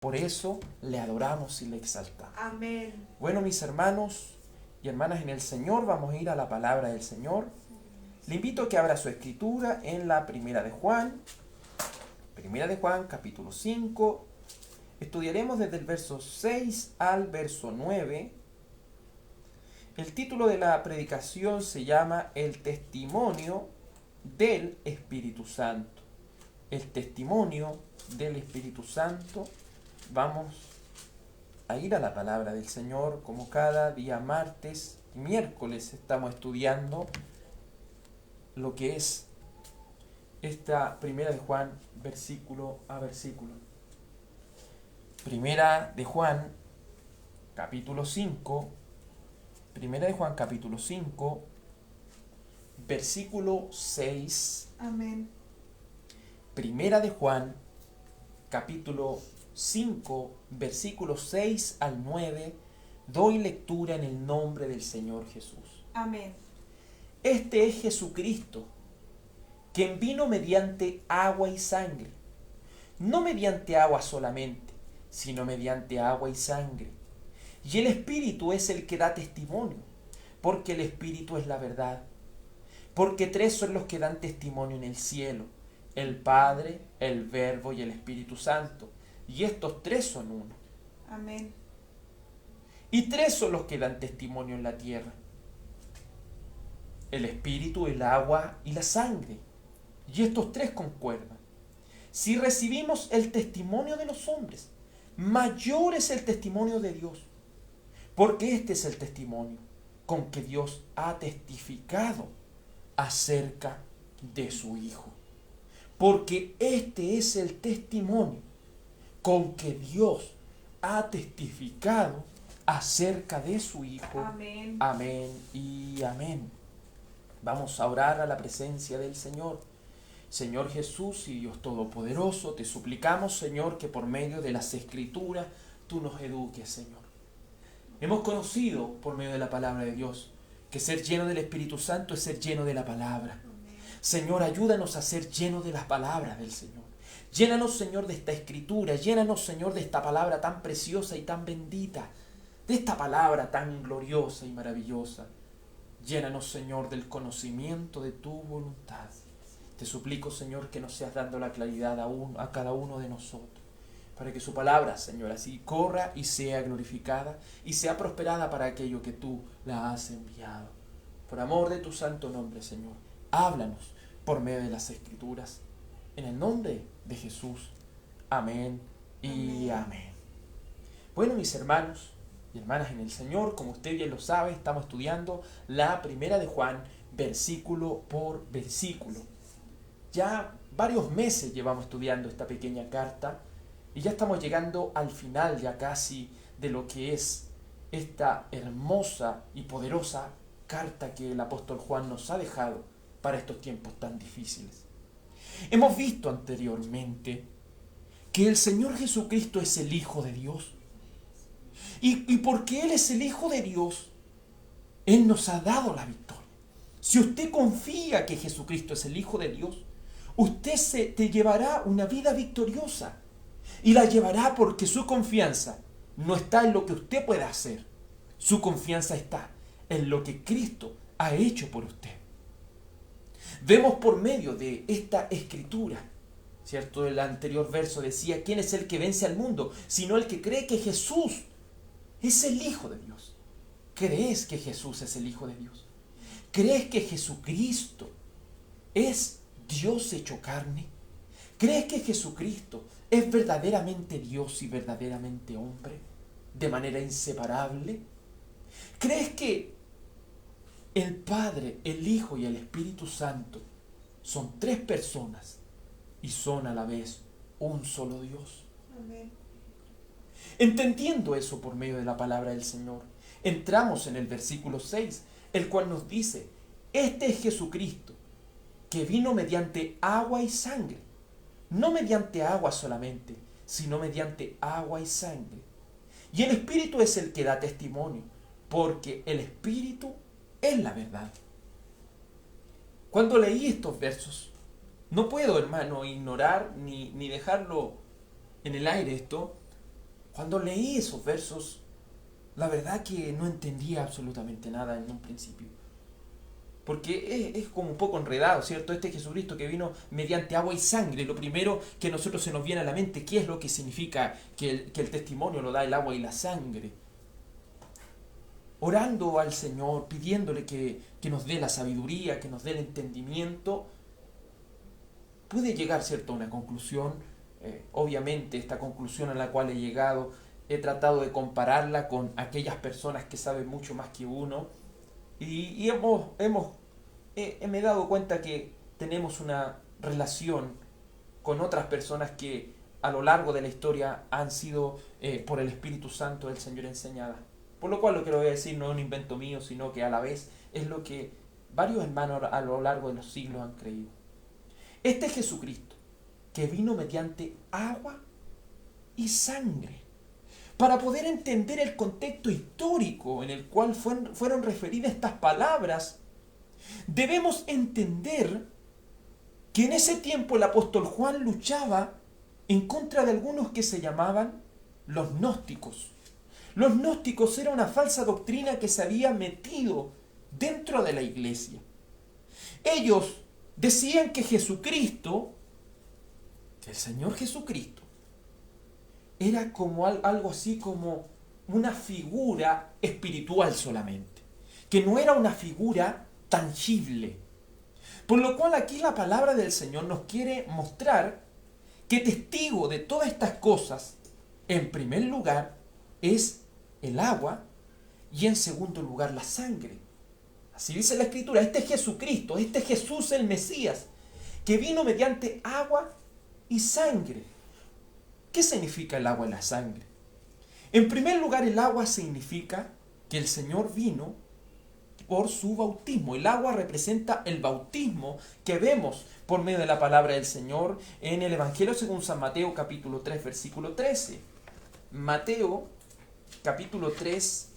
Por eso le adoramos y le exaltamos. Amén. Bueno, mis hermanos y hermanas en el Señor, vamos a ir a la palabra del Señor. Le invito a que abra su escritura en la Primera de Juan. Primera de Juan, capítulo 5. Estudiaremos desde el verso 6 al verso 9. El título de la predicación se llama El testimonio del Espíritu Santo. El testimonio del Espíritu Santo. Vamos a ir a la palabra del Señor, como cada día martes y miércoles estamos estudiando lo que es esta Primera de Juan, versículo a versículo. Primera de Juan, capítulo 5. Primera de Juan, capítulo 5, versículo 6. Amén. Primera de Juan, capítulo 5, versículos 6 al 9, doy lectura en el nombre del Señor Jesús. Amén. Este es Jesucristo, quien vino mediante agua y sangre, no mediante agua solamente, sino mediante agua y sangre. Y el Espíritu es el que da testimonio, porque el Espíritu es la verdad. Porque tres son los que dan testimonio en el cielo: el Padre, el Verbo y el Espíritu Santo. Y estos tres son uno. Amén. Y tres son los que dan testimonio en la tierra: el Espíritu, el agua y la sangre. Y estos tres concuerdan. Si recibimos el testimonio de los hombres, mayor es el testimonio de Dios. Porque este es el testimonio con que Dios ha testificado acerca de su Hijo. Porque este es el testimonio con que Dios ha testificado acerca de su Hijo. Amén. Amén y amén. Vamos a orar a la presencia del Señor. Señor Jesús y Dios Todopoderoso, te suplicamos, Señor, que por medio de las Escrituras tú nos eduques, Señor. Hemos conocido por medio de la palabra de Dios que ser lleno del Espíritu Santo es ser lleno de la palabra. Amén. Señor, ayúdanos a ser llenos de las palabras del Señor. Llénanos, Señor, de esta Escritura. Llénanos, Señor, de esta palabra tan preciosa y tan bendita. De esta palabra tan gloriosa y maravillosa. Llénanos, Señor, del conocimiento de tu voluntad. Te suplico, Señor, que nos seas dando la claridad a cada uno de nosotros, para que su palabra, Señor, así corra y sea glorificada y sea prosperada para aquello que tú la has enviado. Por amor de tu santo nombre, Señor, háblanos por medio de las Escrituras. En el nombre de Jesús. Amén y amén. Bueno, mis hermanos y hermanas en el Señor, como usted bien lo sabe, estamos estudiando la Primera de Juan, versículo por versículo. Ya varios meses llevamos estudiando esta pequeña carta y ya estamos llegando al final ya casi de lo que es esta hermosa y poderosa carta que el apóstol Juan nos ha dejado para estos tiempos tan difíciles. Hemos visto anteriormente que el Señor Jesucristo es el Hijo de Dios. Y porque Él es el Hijo de Dios, Él nos ha dado la victoria. Si usted confía que Jesucristo es el Hijo de Dios, usted te llevará una vida victoriosa. Y la llevará porque su confianza no está en lo que usted pueda hacer. Su confianza está en lo que Cristo ha hecho por usted. Vemos por medio de esta escritura, ¿cierto? El anterior verso decía: ¿quién es el que vence al mundo? Sino el que cree que Jesús es el Hijo de Dios. ¿Crees que Jesús es el Hijo de Dios? ¿Crees que Jesucristo es Dios hecho carne? ¿Crees que Jesucristo es verdaderamente Dios y verdaderamente hombre, de manera inseparable? ¿Crees que el Padre, el Hijo y el Espíritu Santo son tres personas y son a la vez un solo Dios? Amén. Entendiendo eso por medio de la palabra del Señor, entramos en el versículo 6, el cual nos dice: este es Jesucristo, que vino mediante agua y sangre, no mediante agua solamente, sino mediante agua y sangre. Y el Espíritu es el que da testimonio, porque el Espíritu es la verdad. Cuando leí estos versos, no puedo, hermano, ignorar ni dejarlo en el aire esto, Cuando leí esos versos, la verdad que no entendía absolutamente nada en un principio. Porque es como un poco enredado, ¿cierto? Este Jesucristo que vino mediante agua y sangre. Lo primero que a nosotros se nos viene a la mente, ¿qué es lo que significa que el testimonio lo da el agua y la sangre? Orando al Señor, pidiéndole que nos dé la sabiduría, que nos dé el entendimiento, pude llegar, ¿cierto?, a una conclusión. Obviamente esta conclusión a la cual he llegado, he tratado de compararla con aquellas personas que saben mucho más que uno, y me he dado cuenta que tenemos una relación con otras personas que a lo largo de la historia han sido por el Espíritu Santo del Señor enseñadas. Por lo cual lo que le voy a decir no es un invento mío, sino que a la vez es lo que varios hermanos a lo largo de los siglos han creído. Este Jesucristo, que vino mediante agua y sangre, para poder entender el contexto histórico en el cual fueron referidas estas palabras, debemos entender que en ese tiempo el apóstol Juan luchaba en contra de algunos que se llamaban los gnósticos. Los gnósticos era una falsa doctrina que se había metido dentro de la iglesia. Ellos decían que Jesucristo, que el Señor Jesucristo, era como algo así como una figura espiritual solamente, que no era una figura tangible. Por lo cual aquí la palabra del Señor nos quiere mostrar que testigo de todas estas cosas, en primer lugar, es el agua y en segundo lugar la sangre. Así dice la Escritura, este es Jesucristo, este es Jesús el Mesías, que vino mediante agua y sangre. ¿Qué significa el agua y la sangre? En primer lugar, el agua significa que el Señor vino por su bautismo. El agua representa el bautismo que vemos por medio de la palabra del Señor en el Evangelio según San Mateo capítulo 3, versículo 13. Mateo capítulo 3,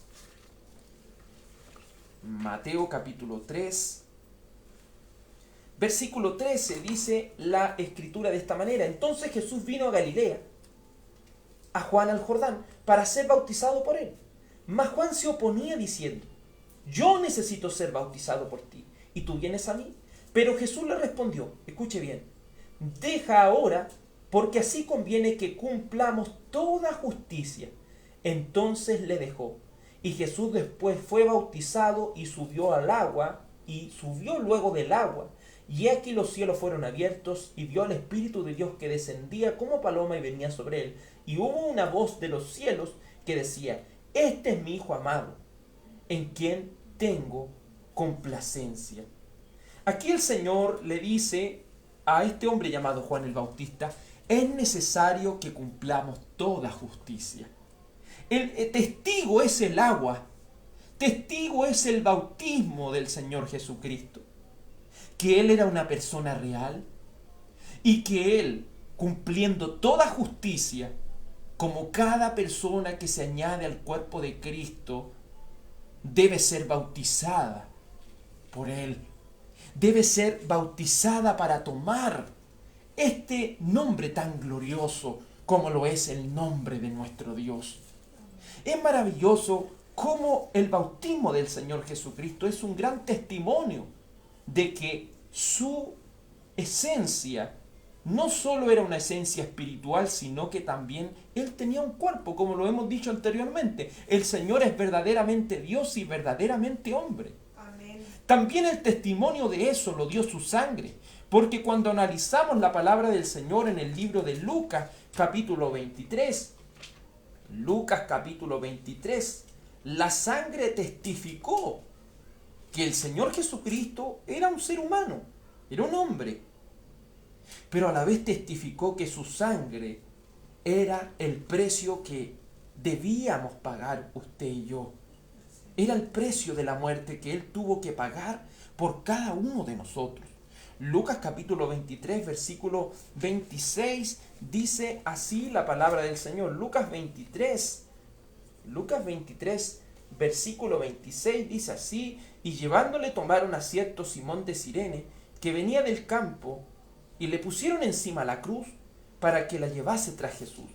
versículo 13 dice la Escritura de esta manera: entonces Jesús vino a Galilea, a Juan al Jordán, para ser bautizado por él. Mas Juan se oponía diciendo: yo necesito ser bautizado por ti, y tú vienes a mí. Pero Jesús le respondió, escuche bien, deja ahora, porque así conviene que cumplamos toda justicia. Entonces le dejó. Y Jesús después fue bautizado y subió al agua, y subió luego del agua. Y aquí los cielos fueron abiertos, y vio al Espíritu de Dios que descendía como paloma y venía sobre él. Y hubo una voz de los cielos que decía: este es mi Hijo amado, en quien tengo complacencia. Aquí el Señor le dice a este hombre llamado Juan el Bautista: es necesario que cumplamos toda justicia. El testigo es el agua, testigo es el bautismo del Señor Jesucristo, que Él era una persona real y que Él, cumpliendo toda justicia, como cada persona que se añade al cuerpo de Cristo, debe ser bautizada por Él. Debe ser bautizada para tomar este nombre tan glorioso como lo es el nombre de nuestro Dios. Es maravilloso cómo el bautismo del Señor Jesucristo es un gran testimonio de que su esencia no solo era una esencia espiritual, sino que también Él tenía un cuerpo, como lo hemos dicho anteriormente. El Señor es verdaderamente Dios y verdaderamente hombre. Amén. También el testimonio de eso lo dio su sangre, porque cuando analizamos la palabra del Señor en el libro de Lucas, capítulo 23, la sangre testificó que el Señor Jesucristo era un ser humano, era un hombre, pero a la vez testificó que su sangre era el precio que debíamos pagar usted y yo. Era el precio de la muerte que Él tuvo que pagar por cada uno de nosotros. Lucas capítulo 23, versículo 26, dice así la palabra del Señor. Lucas 23, versículo 26 dice así: y llevándole tomaron a cierto Simón de Cirene, que venía del campo, y le pusieron encima la cruz para que la llevase tras Jesús.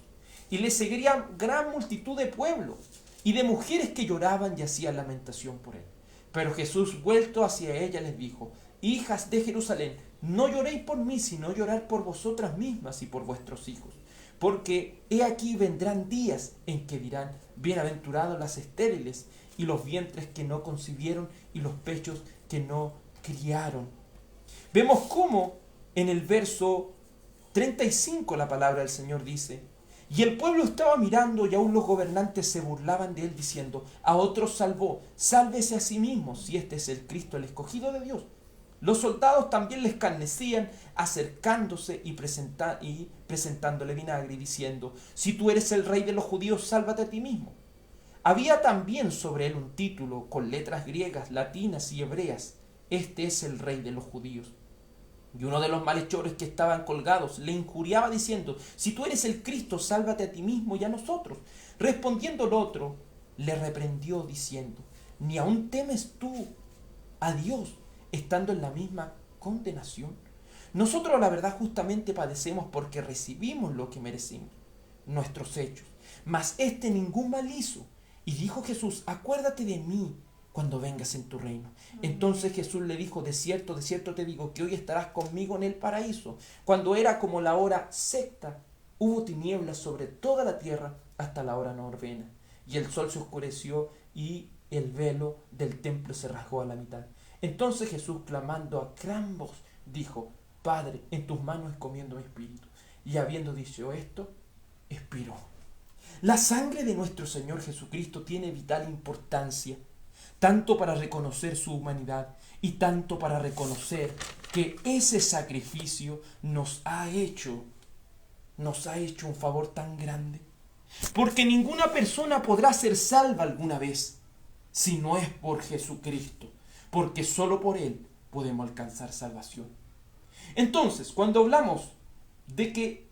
y le seguía gran multitud de pueblo y de mujeres que lloraban y hacían lamentación por él. Pero Jesús, vuelto hacia ella, les dijo: hijas de Jerusalén, no lloréis por mí, sino llorar por vosotras mismas y por vuestros hijos. Porque he aquí vendrán días en que dirán: bienaventurados las estériles y los vientres que no concibieron y los pechos que no criaron. Vemos cómo en el verso 35 la palabra del Señor dice: y el pueblo estaba mirando, y aún los gobernantes se burlaban de él, diciendo: a otros salvó, sálvese a sí mismo, si este es el Cristo, el escogido de Dios. Los soldados también le escarnecían, acercándose y presentándole vinagre, y diciendo: si tú eres el rey de los judíos, sálvate a ti mismo. Había también sobre él un título con letras griegas, latinas y hebreas: este es el rey de los judíos. Y uno de los malhechores que estaban colgados le injuriaba diciendo: si tú eres el Cristo, sálvate a ti mismo y a nosotros. Respondiendo el otro, le reprendió diciendo: ¿ni aún temes tú a Dios, estando en la misma condenación? Nosotros, la verdad, justamente padecemos porque recibimos lo que merecimos, nuestros hechos. Mas este ningún mal hizo. Y dijo Jesús: acuérdate de mí cuando vengas en tu reino. Entonces Jesús le dijo: de cierto te digo que hoy estarás conmigo en el paraíso. Cuando era como la hora sexta, hubo tinieblas sobre toda la tierra hasta la hora novena. Y el sol se oscureció y el velo del templo se rasgó a la mitad. Entonces Jesús, clamando a gran voz, dijo: Padre, en tus manos encomiendo mi espíritu. Y habiendo dicho esto, expiró. La sangre de nuestro Señor Jesucristo tiene vital importancia, tanto para reconocer su humanidad y tanto para reconocer que ese sacrificio nos ha hecho un favor tan grande. Porque ninguna persona podrá ser salva alguna vez si no es por Jesucristo, porque solo por Él podemos alcanzar salvación. Entonces, cuando hablamos de que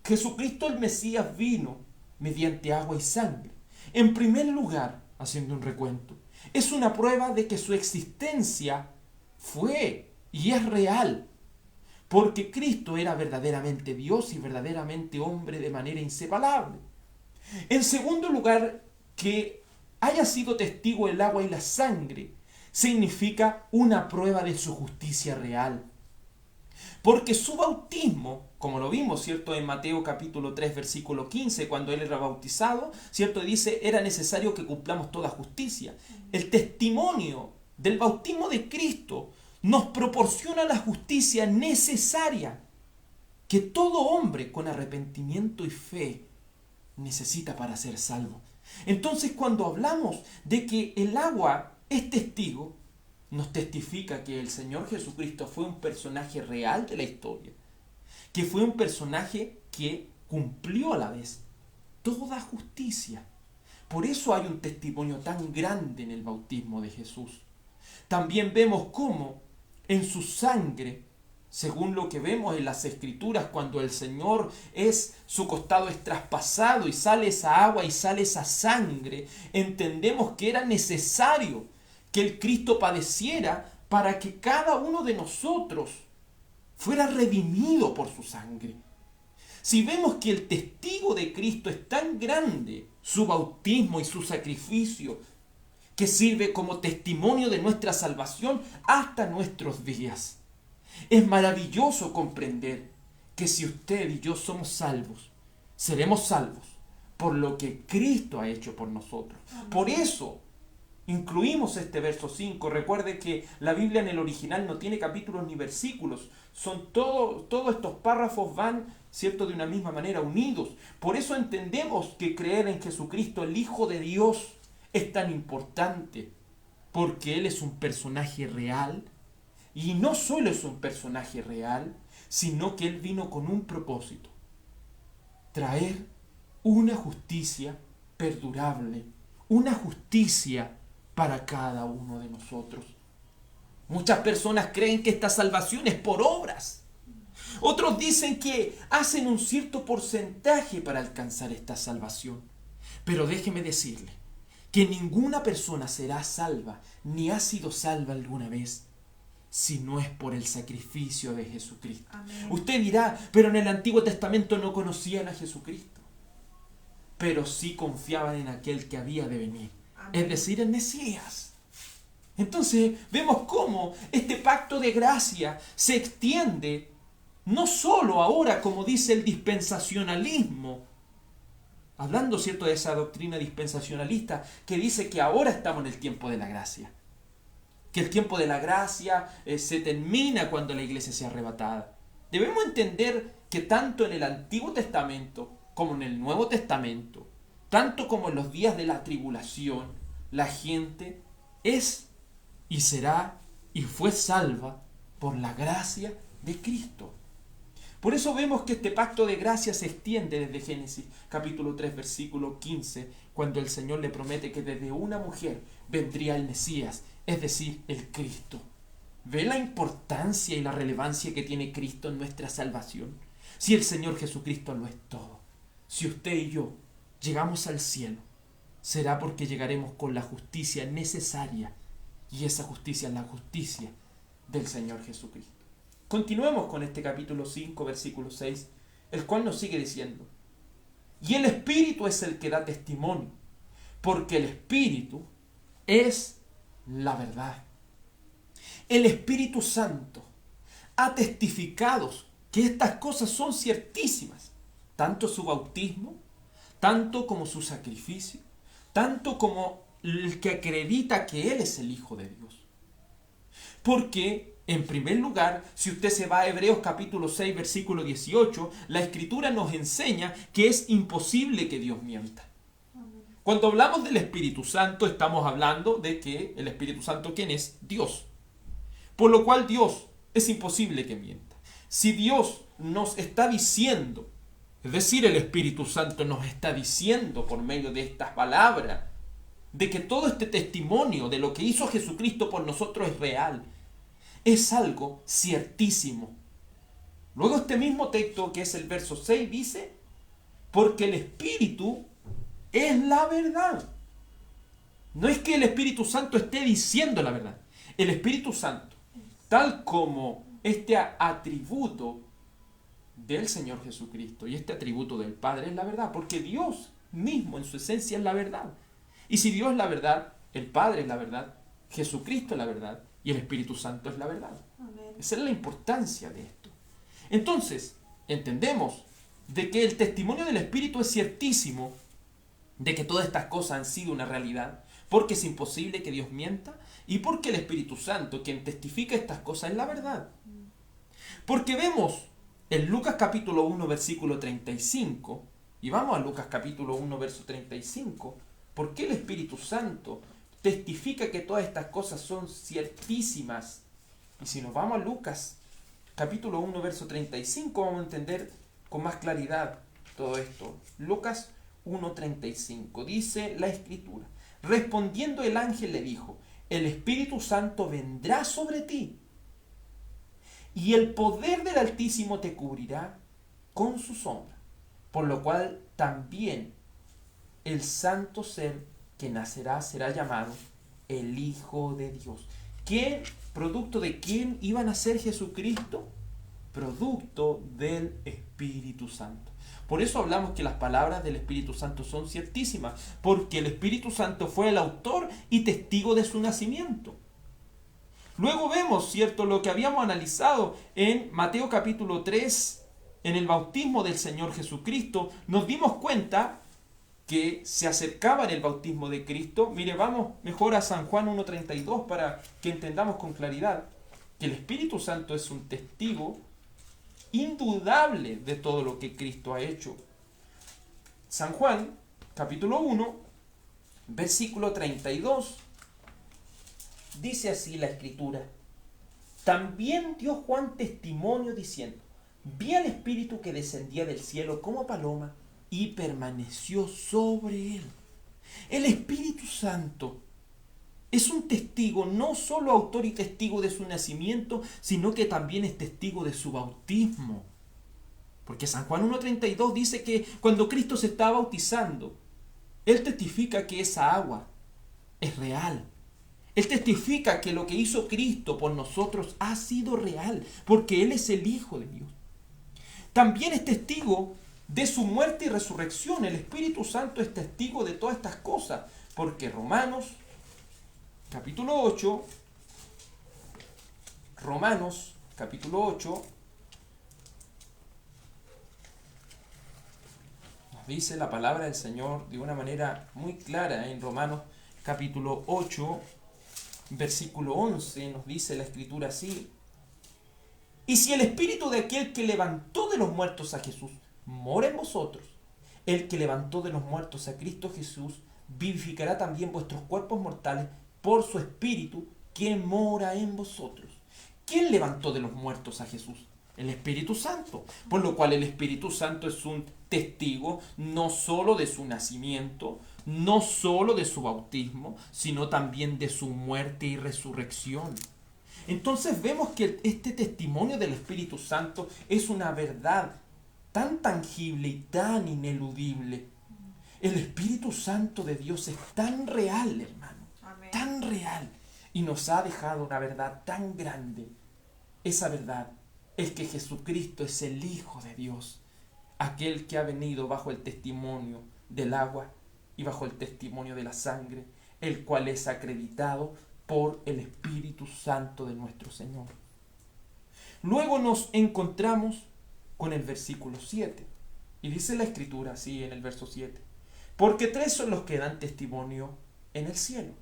Jesucristo el Mesías vino mediante agua y sangre, en primer lugar, haciendo un recuento, es una prueba de que su existencia fue y es real, porque Cristo era verdaderamente Dios y verdaderamente hombre de manera inseparable. En segundo lugar, que haya sido testigo el agua y la sangre significa una prueba de su justicia real. Porque su bautismo, como lo vimos, ¿cierto? En Mateo capítulo 3, versículo 15, cuando él era bautizado, ¿cierto? Dice: era necesario que cumplamos toda justicia. El testimonio del bautismo de Cristo nos proporciona la justicia necesaria que todo hombre con arrepentimiento y fe necesita para ser salvo. Entonces, cuando hablamos de que el agua es testigo, nos testifica que el Señor Jesucristo fue un personaje real de la historia, que fue un personaje que cumplió a la vez toda justicia. Por eso hay un testimonio tan grande en el bautismo de Jesús. También vemos cómo en su sangre, según lo que vemos en las Escrituras, cuando el Señor su costado es traspasado y sale esa agua y sale esa sangre, entendemos que era necesario que el Cristo padeciera para que cada uno de nosotros fuera redimido por su sangre. Si vemos que el testigo de Cristo es tan grande, su bautismo y su sacrificio, que sirve como testimonio de nuestra salvación hasta nuestros días, es maravilloso comprender que si usted y yo somos salvos, seremos salvos por lo que Cristo ha hecho por nosotros. Por eso incluimos este verso 5. Recuerde que la Biblia en el original no tiene capítulos ni versículos. Todos estos párrafos van, ¿cierto?, de una misma manera, unidos. Por eso entendemos que creer en Jesucristo, el Hijo de Dios, es tan importante. Porque Él es un personaje real. Y no solo es un personaje real, sino que Él vino con un propósito: traer una justicia perdurable, una justicia para cada uno de nosotros. Muchas personas creen que esta salvación es por obras. Otros dicen que hacen un cierto porcentaje para alcanzar esta salvación. Pero déjeme decirle que ninguna persona será salva, ni ha sido salva alguna vez, si no es por el sacrificio de Jesucristo. Amén. Usted dirá: pero en el Antiguo Testamento no conocían a Jesucristo. pero sí confiaban en aquel que había de venir, Amén. es decir, el Mesías. Entonces vemos cómo este pacto de gracia se extiende no solo ahora, como dice el dispensacionalismo, hablando, ¿cierto?, de esa doctrina dispensacionalista que dice que ahora estamos en el tiempo de la gracia, que el tiempo de la gracia se termina cuando la iglesia sea arrebatada. Debemos entender que tanto en el Antiguo Testamento como en el Nuevo Testamento, tanto como en los días de la tribulación, la gente es y será y fue salva por la gracia de Cristo. Por eso vemos que este pacto de gracia se extiende desde Génesis capítulo 3 versículo 15, cuando el Señor le promete que desde una mujer vendría el Mesías, es decir, el Cristo. ¿Ve la importancia y la relevancia que tiene Cristo en nuestra salvación? Si el Señor Jesucristo lo es todo, si usted y yo llegamos al cielo, será porque llegaremos con la justicia necesaria, y esa justicia es la justicia del Señor Jesucristo. Continuemos con este capítulo 5, versículo 6, el cual nos sigue diciendo: y el Espíritu es el que da testimonio, porque el Espíritu es la verdad. El Espíritu Santo ha testificado que estas cosas son ciertísimas, tanto su bautismo, tanto como su sacrificio, tanto como el que acredita que Él es el Hijo de Dios. Porque, en primer lugar, si usted se va a Hebreos capítulo 6, versículo 18, la Escritura nos enseña que es imposible que Dios mienta. Cuando hablamos del Espíritu Santo, estamos hablando de que el Espíritu Santo, ¿quién es? Dios. Por lo cual Dios es imposible que mienta. Si Dios nos está diciendo, es decir, el Espíritu Santo nos está diciendo por medio de estas palabras, de que todo este testimonio de lo que hizo Jesucristo por nosotros es real, es algo ciertísimo. Luego este mismo texto, que es el verso 6, dice: porque el Espíritu es la verdad. No es que el Espíritu Santo esté diciendo la verdad. El Espíritu Santo, tal como este atributo del Señor Jesucristo y este atributo del Padre, es la verdad, porque Dios mismo en su esencia es la verdad. Y si Dios es la verdad, el Padre es la verdad, Jesucristo es la verdad y el Espíritu Santo es la verdad. Amén. Esa es la importancia de esto. Entonces, entendemos de que el testimonio del Espíritu es ciertísimo, de que todas estas cosas han sido una realidad, porque es imposible que Dios mienta, y porque el Espíritu Santo, quien testifica estas cosas, es la verdad. Porque vemos en Lucas capítulo 1, versículo 35, y vamos a Lucas capítulo 1, verso 35, ¿por qué el Espíritu Santo testifica que todas estas cosas son ciertísimas? Y si nos vamos a Lucas capítulo 1, verso 35, vamos a entender con más claridad todo esto. Lucas 1:35, dice la Escritura: respondiendo el ángel le dijo: el Espíritu Santo vendrá sobre ti, y el poder del Altísimo te cubrirá con su sombra, por lo cual también el santo ser que nacerá será llamado el Hijo de Dios. ¿Quién, producto de quién iba a nacer Jesucristo? Producto del Espíritu Santo. Por eso hablamos que las palabras del Espíritu Santo son ciertísimas, porque el Espíritu Santo fue el autor y testigo de su nacimiento. Luego vemos, ¿cierto?, lo que habíamos analizado en Mateo capítulo 3, en el bautismo del Señor Jesucristo. Nos dimos cuenta que se acercaba en el bautismo de Cristo. Mire, vamos mejor a San Juan 1:32 para que entendamos con claridad que el Espíritu Santo es un testigo indudable de todo lo que Cristo ha hecho. San Juan, capítulo 1, versículo 32, dice así la Escritura: también dio Juan testimonio diciendo: vi al Espíritu que descendía del cielo como paloma y permaneció sobre él. El Espíritu Santo es un testigo, no solo autor y testigo de su nacimiento, sino que también es testigo de su bautismo. Porque San Juan 1:32 dice que cuando Cristo se está bautizando, Él testifica que esa agua es real. Él testifica que lo que hizo Cristo por nosotros ha sido real, porque Él es el Hijo de Dios. También es testigo de su muerte y resurrección. El Espíritu Santo es testigo de todas estas cosas, porque Romanos capítulo 8, nos dice la palabra del Señor de una manera muy clara. En Romanos capítulo 8, versículo 11, nos dice la Escritura así: y si el Espíritu de aquel que levantó de los muertos a Jesús mora en vosotros, el que levantó de los muertos a Cristo Jesús vivificará también vuestros cuerpos mortales por su Espíritu que mora en vosotros. ¿Quién levantó de los muertos a Jesús? El Espíritu Santo. Por lo cual el Espíritu Santo es un testigo no solo de su nacimiento, no solo de su bautismo, sino también de su muerte y resurrección. Entonces vemos que este testimonio del Espíritu Santo es una verdad tan tangible y tan ineludible. El Espíritu Santo de Dios es tan real, hermano, Amén. tan real, y nos ha dejado una verdad tan grande. Esa verdad es que Jesucristo es el Hijo de Dios, aquel que ha venido bajo el testimonio del agua y bajo el testimonio de la sangre, el cual es acreditado por el Espíritu Santo de nuestro Señor. Luego nos encontramos con el versículo 7. Y dice la Escritura así en el verso 7: porque tres son los que dan testimonio en el cielo: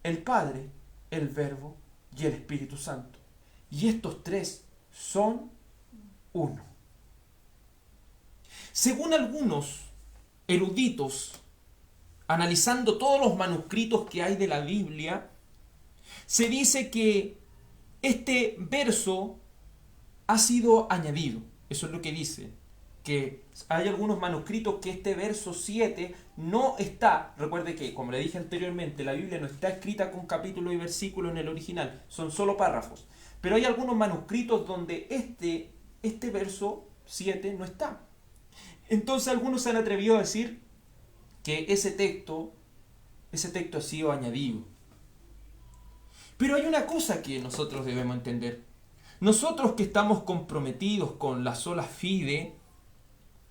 el Padre, el Verbo y el Espíritu Santo. Y estos tres son uno. Según algunos eruditos, analizando todos los manuscritos que hay de la Biblia, se dice que este verso ha sido añadido. Eso es lo que dice, que hay algunos manuscritos que este verso 7 no está. Recuerde que, como le dije anteriormente, la Biblia no está escrita con capítulo y versículo en el original, son solo párrafos. Pero hay algunos manuscritos donde este verso 7 no está. Entonces algunos se han atrevido a decir que ese texto ha sido añadido. Pero hay una cosa que nosotros debemos entender. Nosotros que estamos comprometidos con la sola fide,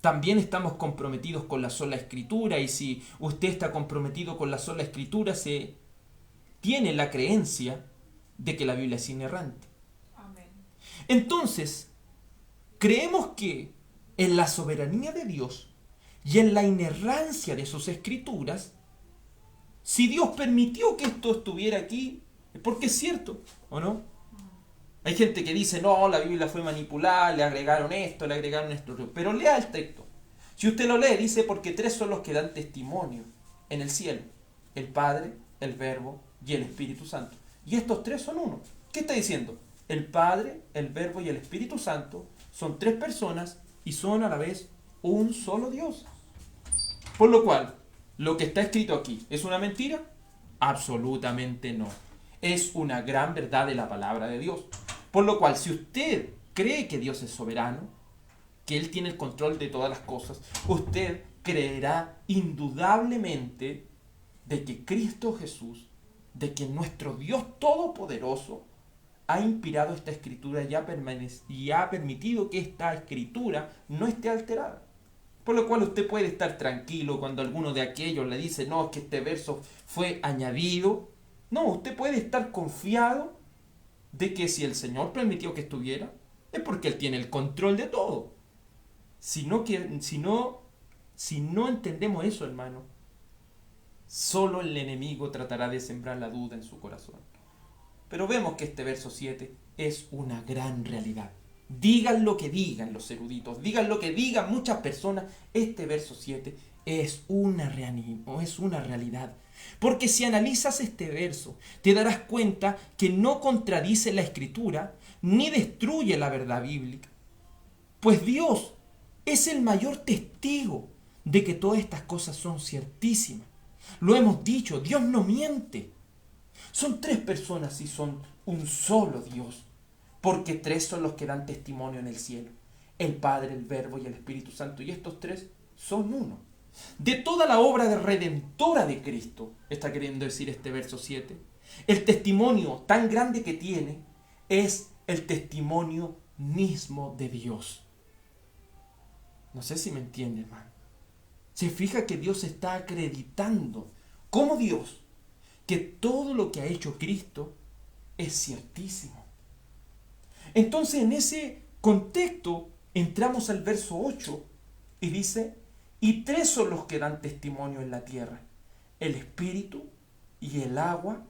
también estamos comprometidos con la sola escritura, y si usted está comprometido con la sola escritura, se tiene la creencia de que la Biblia es inerrante. Amén. Entonces, creemos que en la soberanía de Dios y en la inerrancia de sus escrituras, si Dios permitió que esto estuviera aquí, es porque es cierto, ¿o no? Hay gente que dice, no, la Biblia fue manipulada, le agregaron esto, pero lea el texto. Si usted lo lee, dice, porque tres son los que dan testimonio en el cielo: el Padre, el Verbo y el Espíritu Santo. Y estos tres son uno. ¿Qué está diciendo? El Padre, el Verbo y el Espíritu Santo son tres personas y son a la vez un solo Dios. Por lo cual, lo que está escrito aquí, ¿es una mentira? Absolutamente no. Es una gran verdad de la palabra de Dios. Por lo cual, si usted cree que Dios es soberano, que Él tiene el control de todas las cosas, usted creerá indudablemente de que Cristo Jesús, de que nuestro Dios Todopoderoso ha inspirado esta escritura y ha permitido que esta escritura no esté alterada. Por lo cual usted puede estar tranquilo cuando alguno de aquellos le dice, no, es que este verso fue añadido. No, usted puede estar confiado de que si el Señor permitió que estuviera, es porque Él tiene el control de todo. Si no entendemos eso, hermano, solo el enemigo tratará de sembrar la duda en su corazón. Pero vemos que este verso 7 es una gran realidad. Digan lo que digan los eruditos, digan lo que digan muchas personas, este verso 7 es una realidad. Porque si analizas este verso, te darás cuenta que no contradice la escritura ni destruye la verdad bíblica. Pues Dios es el mayor testigo de que todas estas cosas son ciertísimas. Lo hemos dicho, Dios no miente. Son tres personas y son un solo Dios. Porque tres son los que dan testimonio en el cielo: el Padre, el Verbo y el Espíritu Santo. Y estos tres son uno. De toda la obra redentora de Cristo, está queriendo decir este verso 7, el testimonio tan grande que tiene es el testimonio mismo de Dios. No sé si me entiende, hermano. Se fija que Dios está acreditando como Dios que todo lo que ha hecho Cristo es ciertísimo. Entonces, en ese contexto, entramos al verso 8 y dice, y tres son los que dan testimonio en la tierra, el espíritu y el agua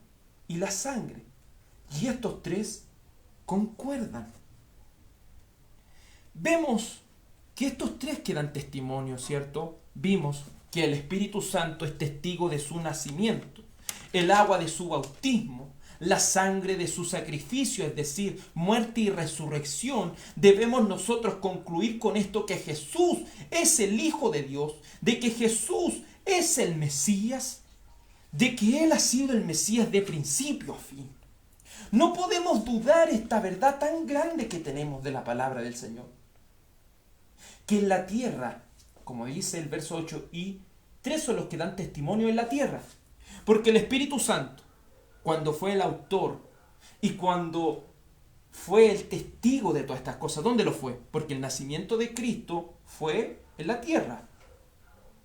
y la sangre. Y estos tres concuerdan. Vemos que estos tres que dan testimonio, ¿cierto? Vimos que el Espíritu Santo es testigo de su nacimiento, el agua de su bautismo, la sangre de su sacrificio, es decir, muerte y resurrección. Debemos nosotros concluir con esto que Jesús es el Hijo de Dios, de que Jesús es el Mesías, de que Él ha sido el Mesías de principio a fin. No podemos dudar esta verdad tan grande que tenemos de la palabra del Señor. Que en la tierra, como dice el verso 8, y tres son los que dan testimonio en la tierra. Porque el Espíritu Santo, cuando fue el autor y cuando fue el testigo de todas estas cosas, ¿dónde lo fue? Porque el nacimiento de Cristo fue en la tierra.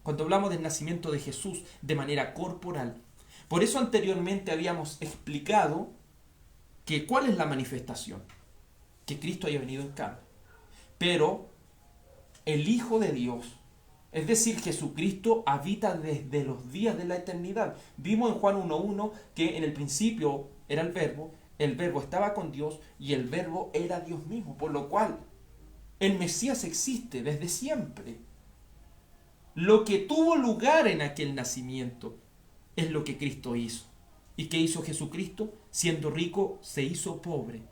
Cuando hablamos del nacimiento de Jesús de manera corporal. Por eso anteriormente habíamos explicado que ¿cuál es la manifestación? Que Cristo haya venido en carne. Pero el Hijo de Dios, es decir, Jesucristo, habita desde los días de la eternidad. Vimos en Juan 1:1 que en el principio era el verbo estaba con Dios y el verbo era Dios mismo, por lo cual el Mesías existe desde siempre. Lo que tuvo lugar en aquel nacimiento es lo que Cristo hizo. ¿Y qué hizo Jesucristo? Siendo rico, se hizo pobre,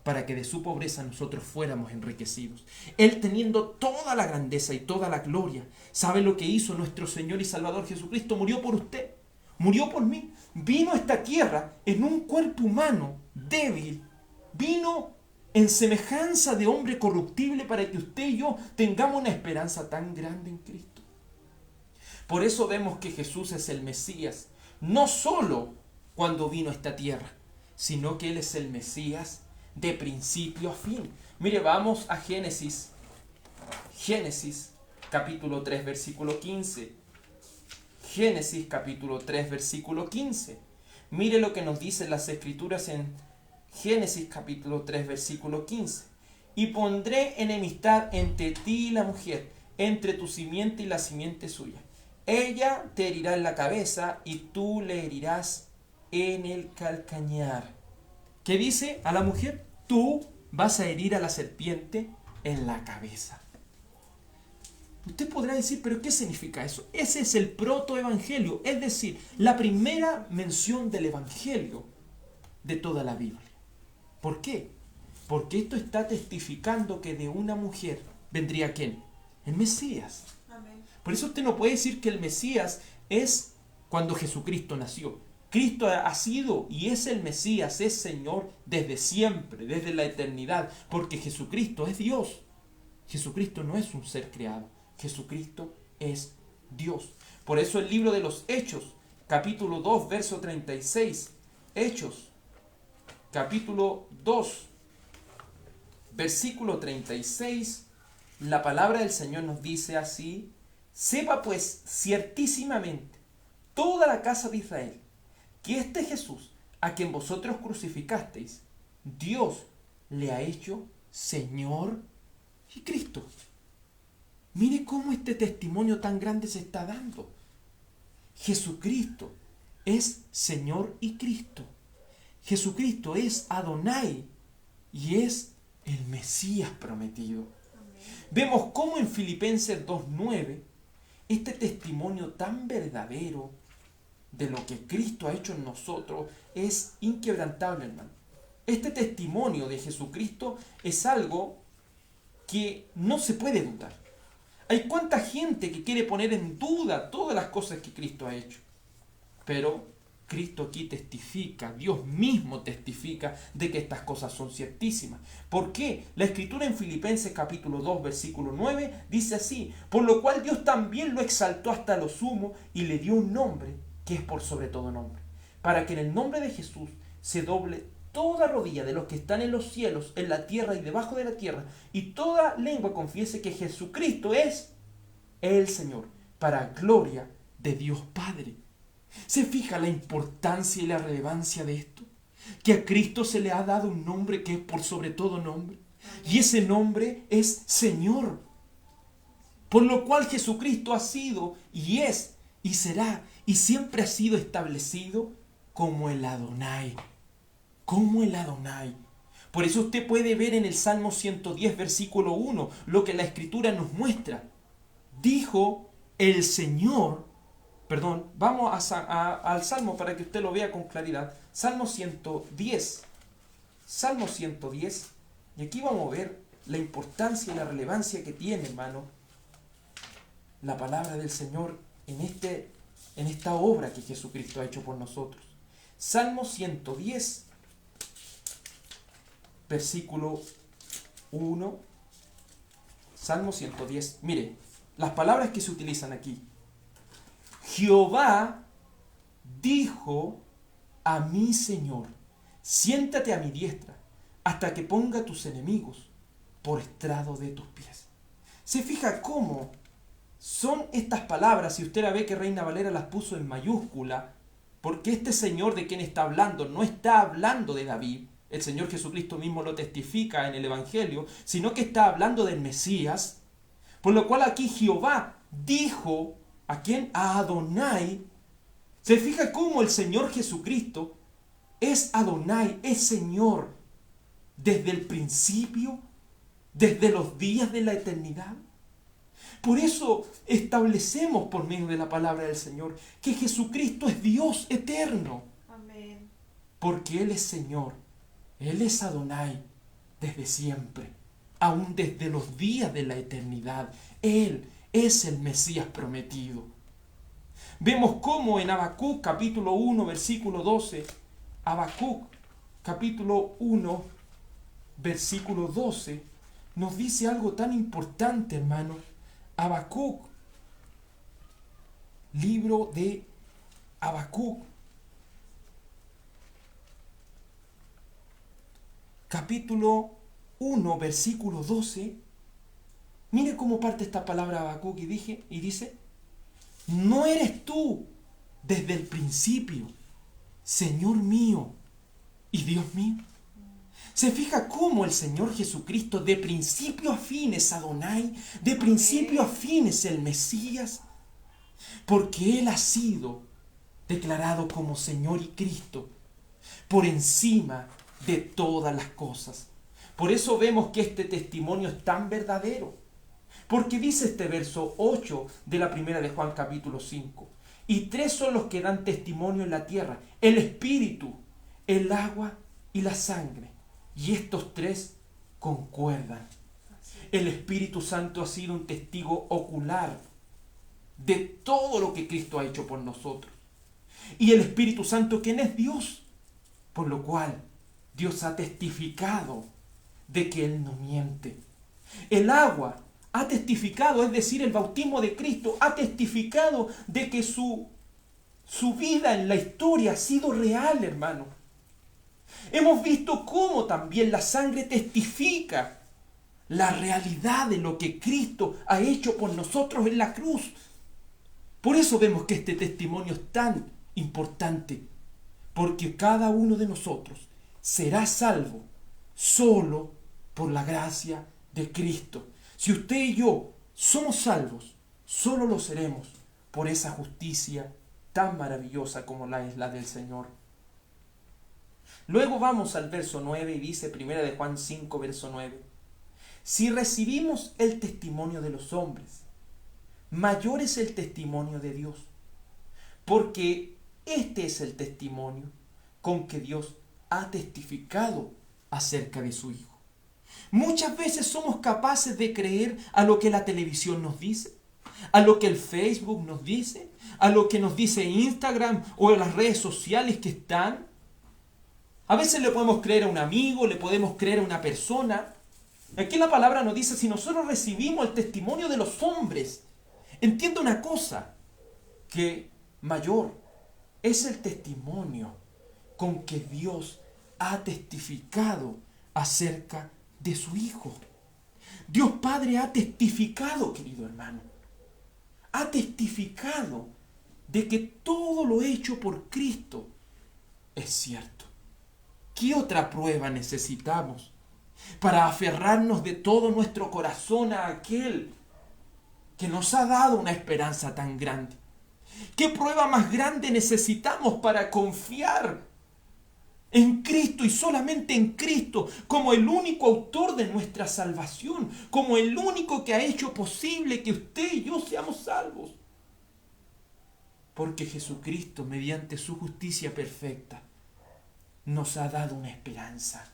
para que de su pobreza nosotros fuéramos enriquecidos. Él, teniendo toda la grandeza y toda la gloria, ¿sabe lo que hizo nuestro Señor y Salvador Jesucristo? Murió por usted, murió por mí. Vino a esta tierra en un cuerpo humano, débil. Vino en semejanza de hombre corruptible para que usted y yo tengamos una esperanza tan grande en Cristo. Por eso vemos que Jesús es el Mesías, no solo cuando vino a esta tierra, sino que Él es el Mesías de principio a fin. Mire, vamos a Génesis capítulo 3, versículo 15. Génesis capítulo 3, versículo 15. Mire lo que nos dicen las Escrituras en Génesis capítulo 3, versículo 15. Y pondré enemistad entre ti y la mujer, entre tu simiente y la simiente suya. Ella te herirá en la cabeza y tú le herirás en el calcañar. ¿Qué dice a la mujer? Tú vas a herir a la serpiente en la cabeza. Usted podrá decir, ¿pero qué significa eso? Ese es el protoevangelio, es decir, la primera mención del evangelio de toda la Biblia. ¿Por qué? Porque esto está testificando que de una mujer vendría ¿quién? El Mesías. Amén. Por eso usted no puede decir que el Mesías es cuando Jesucristo nació. Cristo ha sido y es el Mesías, es Señor desde siempre, desde la eternidad, porque Jesucristo es Dios. Jesucristo no es un ser creado, Jesucristo es Dios. Por eso el libro de los Hechos, capítulo 2, verso 36, Hechos, capítulo 2, versículo 36, la palabra del Señor nos dice así: sepa pues ciertísimamente toda la casa de Israel, que este Jesús, a quien vosotros crucificasteis, Dios le ha hecho Señor y Cristo. Mire cómo este testimonio tan grande se está dando. Jesucristo es Señor y Cristo. Jesucristo es Adonai y es el Mesías prometido. Amén. Vemos cómo en Filipenses 2:9 este testimonio tan verdadero de lo que Cristo ha hecho en nosotros es inquebrantable, hermano. Este testimonio de Jesucristo es algo que no se puede dudar. Hay cuánta gente que quiere poner en duda todas las cosas que Cristo ha hecho. Pero Cristo aquí testifica, Dios mismo testifica de que estas cosas son ciertísimas. ¿Por qué? La Escritura en Filipenses capítulo 2, versículo 9 dice así: por lo cual Dios también lo exaltó hasta lo sumo y le dio un nombre que es por sobre todo nombre, para que en el nombre de Jesús se doble toda rodilla de los que están en los cielos, en la tierra y debajo de la tierra, y toda lengua confiese que Jesucristo es el Señor, para gloria de Dios Padre. ¿Se fija la importancia y la relevancia de esto? Que a Cristo se le ha dado un nombre que es por sobre todo nombre. Y ese nombre es Señor. Por lo cual Jesucristo ha sido y es y será y siempre ha sido establecido como el Adonai. Como el Adonai. Por eso usted puede ver en el Salmo 110, versículo 1, lo que la Escritura nos muestra. Dijo el Señor, vamos al Salmo para que usted lo vea con claridad. Salmo 110. Salmo 110. Y aquí vamos a ver la importancia y la relevancia que tiene, hermano, la palabra del Señor en esta obra que Jesucristo ha hecho por nosotros. Salmo 110, versículo 1. Salmo 110. Mire, las palabras que se utilizan aquí. Jehová dijo a mi Señor, siéntate a mi diestra, hasta que ponga tus enemigos por estrado de tus pies. ¿Se fija cómo son estas palabras? Si usted la ve que Reina Valera las puso en mayúscula, porque este Señor de quien está hablando no está hablando de David, el Señor Jesucristo mismo lo testifica en el Evangelio, sino que está hablando del Mesías, por lo cual aquí Jehová dijo, ¿a quién? A Adonai. Se fija cómo el Señor Jesucristo es Adonai, es Señor, desde el principio, desde los días de la eternidad. Por eso establecemos por medio de la palabra del Señor que Jesucristo es Dios eterno. Amén. Porque Él es Señor, Él es Adonai desde siempre, aún desde los días de la eternidad. Él es el Mesías prometido. Vemos cómo en Habacuc capítulo 1 versículo 12, Habacuc capítulo 1 versículo 12 nos dice algo tan importante, hermano. Habacuc, libro de Habacuc, capítulo 1, versículo 12. Mire cómo parte esta palabra Habacuc y dice, ¿no eres tú desde el principio, Señor mío y Dios mío? Se fija cómo el Señor Jesucristo de principio a fin es Adonai, de principio a fin es el Mesías, porque Él ha sido declarado como Señor y Cristo por encima de todas las cosas. Por eso vemos que este testimonio es tan verdadero, porque dice este verso 8 de la primera de Juan capítulo 5, y tres son los que dan testimonio en la tierra, el Espíritu, el agua y la sangre. Y estos tres concuerdan. El Espíritu Santo ha sido un testigo ocular de todo lo que Cristo ha hecho por nosotros. Y el Espíritu Santo, ¿quién es Dios? Por lo cual Dios ha testificado de que Él no miente. El agua ha testificado, es decir, el bautismo de Cristo ha testificado de que su vida en la historia ha sido real, hermano. Hemos visto cómo también la sangre testifica la realidad de lo que Cristo ha hecho por nosotros en la cruz. Por eso vemos que este testimonio es tan importante, porque cada uno de nosotros será salvo solo por la gracia de Cristo. Si usted y yo somos salvos, solo lo seremos por esa justicia tan maravillosa como la es la del Señor. Luego vamos al verso 9 y dice, primera de Juan 5, verso 9, si recibimos el testimonio de los hombres, mayor es el testimonio de Dios, porque este es el testimonio con que Dios ha testificado acerca de su Hijo. Muchas veces somos capaces de creer a lo que la televisión nos dice, a lo que el Facebook nos dice, a lo que nos dice Instagram o en las redes sociales que están. A veces le podemos creer a un amigo, le podemos creer a una persona. Aquí la palabra nos dice, si nosotros recibimos el testimonio de los hombres, entienda una cosa, que mayor es el testimonio con que Dios ha testificado acerca de su Hijo. Dios Padre ha testificado, querido hermano. Ha testificado de que todo lo hecho por Cristo es cierto. ¿Qué otra prueba necesitamos para aferrarnos de todo nuestro corazón a aquel que nos ha dado una esperanza tan grande? ¿Qué prueba más grande necesitamos para confiar en Cristo y solamente en Cristo como el único autor de nuestra salvación, como el único que ha hecho posible que usted y yo seamos salvos? Porque Jesucristo, mediante su justicia perfecta, nos ha dado una esperanza.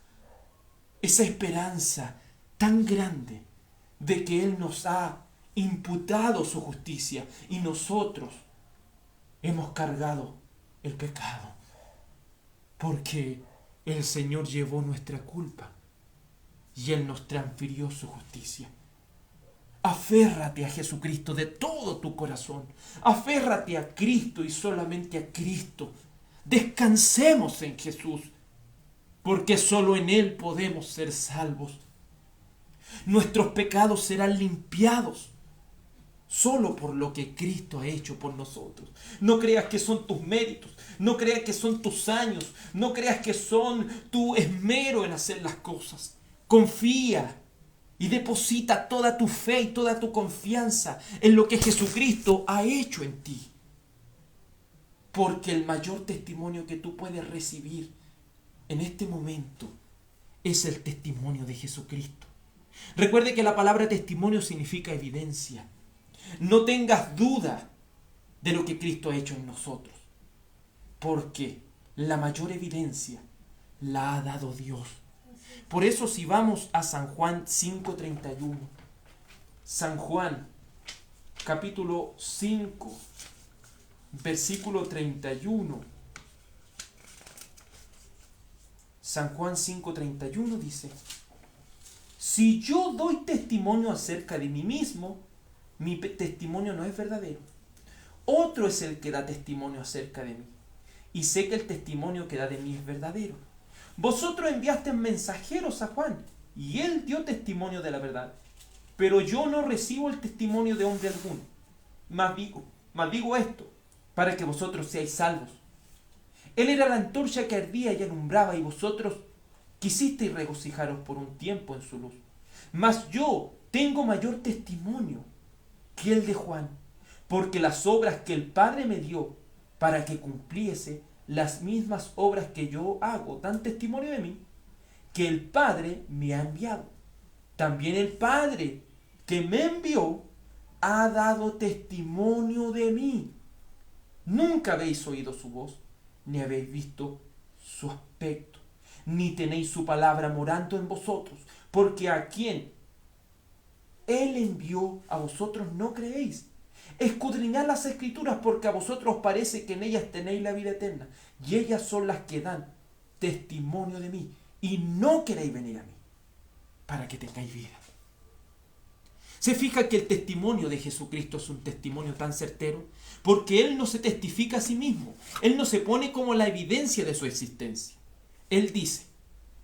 Esa esperanza tan grande de que Él nos ha imputado su justicia y nosotros hemos cargado el pecado. Porque el Señor llevó nuestra culpa y Él nos transfirió su justicia. Aférrate a Jesucristo de todo tu corazón. Aférrate a Cristo y solamente a Cristo. Descansemos en Jesús, porque solo en Él podemos ser salvos. Nuestros pecados serán limpiados solo por lo que Cristo ha hecho por nosotros. No creas que son tus méritos, no creas que son tus años, no creas que son tu esmero en hacer las cosas. Confía y deposita toda tu fe y toda tu confianza en lo que Jesucristo ha hecho en ti. Porque el mayor testimonio que tú puedes recibir en este momento es el testimonio de Jesucristo. Recuerde que la palabra testimonio significa evidencia. No tengas duda de lo que Cristo ha hecho en nosotros, porque la mayor evidencia la ha dado Dios. Por eso si vamos a San Juan 5:31, San Juan capítulo 5, versículo 31, San Juan 5:31 dice: si yo doy testimonio acerca de mí mismo, mi testimonio no es verdadero. Otro es el que da testimonio acerca de mí, y sé que el testimonio que da de mí es verdadero. Vosotros enviasteis mensajeros a Juan, y él dio testimonio de la verdad. Pero yo no recibo el testimonio de hombre alguno. Mas digo esto, para que vosotros seáis salvos. Él era la antorcha que ardía y alumbraba, y vosotros quisisteis regocijaros por un tiempo en su luz. Mas yo tengo mayor testimonio que el de Juan, porque las obras que el Padre me dio para que cumpliese, las mismas obras que yo hago, dan testimonio de mí, que el Padre me ha enviado. También el Padre que me envió ha dado testimonio de mí. Nunca habéis oído su voz, ni habéis visto su aspecto, ni tenéis su palabra morando en vosotros, porque a quien Él envió a vosotros no creéis. Escudriñad las Escrituras, porque a vosotros parece que en ellas tenéis la vida eterna, y ellas son las que dan testimonio de mí, y no queréis venir a mí, para que tengáis vida. Se fija que el testimonio de Jesucristo es un testimonio tan certero, porque Él no se testifica a sí mismo, Él no se pone como la evidencia de su existencia. Él dice,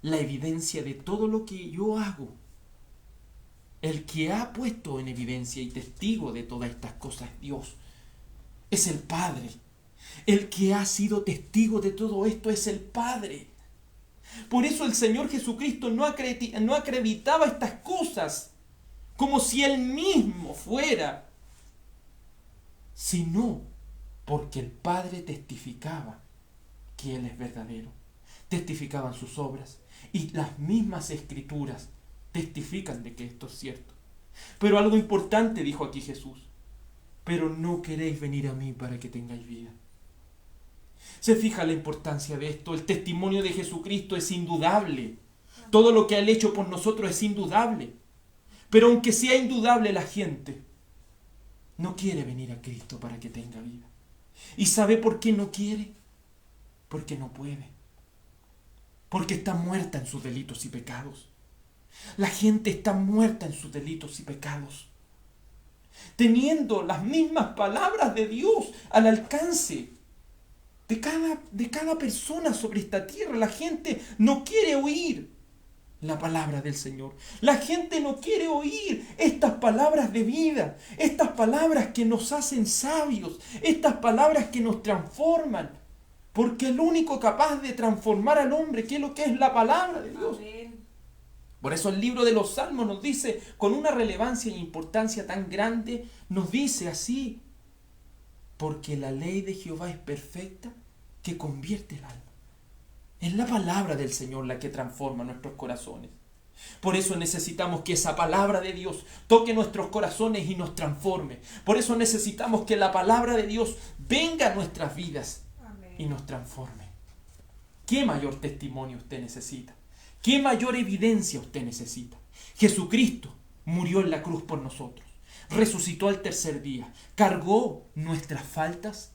la evidencia de todo lo que yo hago. El que ha puesto en evidencia y testigo de todas estas cosas es Dios. Es el Padre. El que ha sido testigo de todo esto es el Padre. Por eso el Señor Jesucristo no acreditaba estas cosas como si Él mismo fuera, sino porque el Padre testificaba que Él es verdadero. Testificaban sus obras y las mismas Escrituras testifican de que esto es cierto. Pero algo importante dijo aquí Jesús: pero no queréis venir a mí para que tengáis vida. Se fija la importancia de esto. El testimonio de Jesucristo es indudable. Todo lo que Él ha hecho por nosotros es indudable. Pero aunque sea indudable, la gente no quiere venir a Cristo para que tenga vida. ¿Y sabe por qué no quiere? Porque no puede. Porque está muerta en sus delitos y pecados. La gente está muerta en sus delitos y pecados, teniendo las mismas palabras de Dios al alcance, de cada persona sobre esta tierra. La gente no quiere oír la palabra del Señor. La gente no quiere oír estas palabras de vida, estas palabras que nos hacen sabios, estas palabras que nos transforman. Porque el único capaz de transformar al hombre, ¿qué es lo que es la palabra de Dios? Amén. Por eso el libro de los Salmos nos dice, con una relevancia e importancia tan grande, nos dice así: porque la ley de Jehová es perfecta, que convierte el alma. Es la palabra del Señor la que transforma nuestros corazones. Por eso necesitamos que esa palabra de Dios toque nuestros corazones y nos transforme. Por eso necesitamos que la palabra de Dios venga a nuestras vidas y nos transforme. ¿Qué mayor testimonio usted necesita? ¿Qué mayor evidencia usted necesita? Jesucristo murió en la cruz por nosotros. Resucitó al tercer día. Cargó nuestras faltas.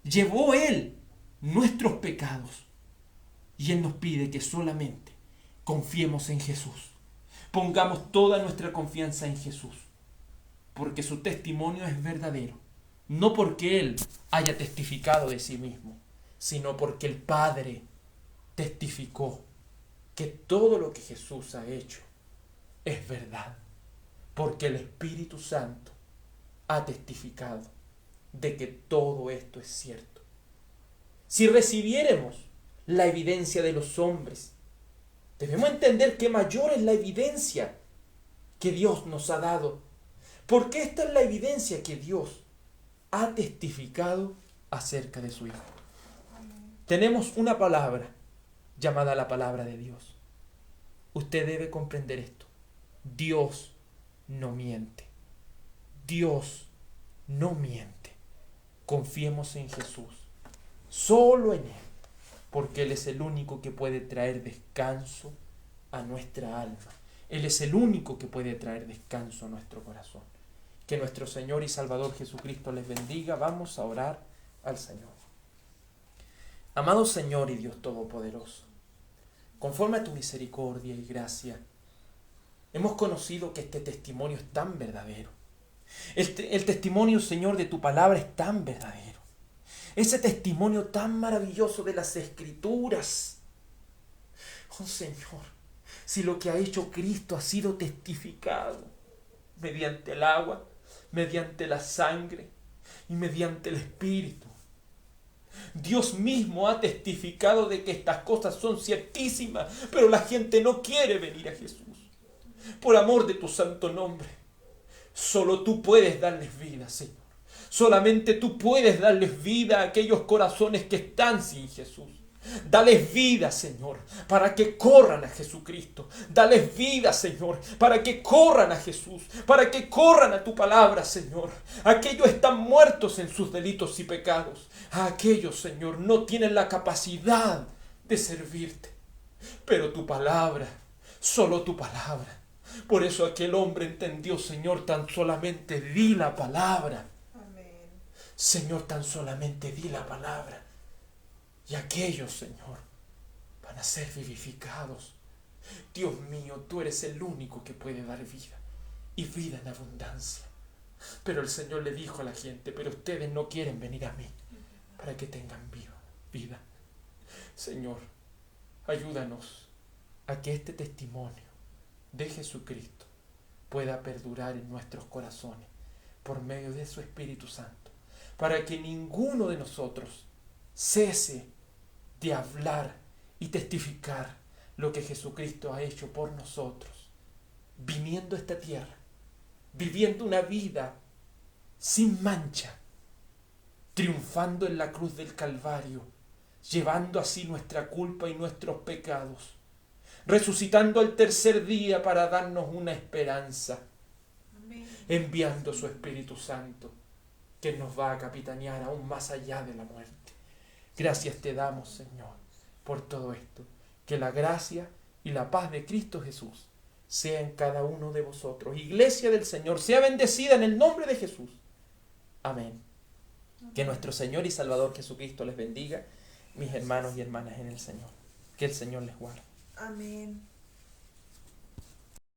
Llevó Él nuestros pecados. Y Él nos pide que solamente confiemos en Jesús. Pongamos toda nuestra confianza en Jesús. Porque su testimonio es verdadero. No porque Él haya testificado de sí mismo, sino porque el Padre testificó que todo lo que Jesús ha hecho es verdad. Porque el Espíritu Santo ha testificado de que todo esto es cierto. Si recibiéramos la evidencia de los hombres, debemos entender que mayor es la evidencia que Dios nos ha dado. Porque esta es la evidencia que Dios ha testificado acerca de su Hijo. Tenemos una palabra llamada la palabra de Dios. Usted debe comprender esto. Dios no miente. Dios no miente. Confiemos en Jesús. Solo en Él. Porque Él es el único que puede traer descanso a nuestra alma. Él es el único que puede traer descanso a nuestro corazón. Que nuestro Señor y Salvador Jesucristo les bendiga. Vamos a orar al Señor. Amado Señor y Dios Todopoderoso, conforme a tu misericordia y gracia, hemos conocido que este testimonio es tan verdadero. El testimonio, Señor, de tu palabra es tan verdadero. Ese testimonio tan maravilloso de las Escrituras. Oh Señor, si lo que ha hecho Cristo ha sido testificado mediante el agua, mediante la sangre y mediante el Espíritu. Dios mismo ha testificado de que estas cosas son ciertísimas, pero la gente no quiere venir a Jesús. Por amor de tu santo nombre, solo tú puedes darles vida, Señor. Solamente tú puedes darles vida a aquellos corazones que están sin Jesús. Dales vida, Señor, para que corran a Jesucristo. Dales vida, Señor, para que corran a Jesús, para que corran a tu palabra, Señor. Aquellos están muertos en sus delitos y pecados. A aquellos, Señor, no tienen la capacidad de servirte. Pero tu palabra, solo tu palabra. Por eso aquel hombre entendió, Señor, tan solamente di la palabra. Amén. Señor, tan solamente di la palabra. Y aquellos, Señor, van a ser vivificados. Dios mío, tú eres el único que puede dar vida, y vida en abundancia. Pero el Señor le dijo a la gente, pero ustedes no quieren venir a mí para que tengan vida. Señor, ayúdanos a que este testimonio de Jesucristo pueda perdurar en nuestros corazones por medio de su Espíritu Santo, para que ninguno de nosotros cese de hablar y testificar lo que Jesucristo ha hecho por nosotros, viniendo a esta tierra, viviendo una vida sin mancha, triunfando en la cruz del Calvario, llevando así nuestra culpa y nuestros pecados, resucitando al tercer día para darnos una esperanza, Amén. enviando su Espíritu Santo, que nos va a capitanear aún más allá de la muerte. Gracias te damos, Señor, por todo esto. Que la gracia y la paz de Cristo Jesús sea en cada uno de vosotros. Iglesia del Señor, sea bendecida en el nombre de Jesús. Amén. Que nuestro Señor y Salvador Jesucristo les bendiga, mis hermanos y hermanas en el Señor. Que el Señor les guarde. Amén.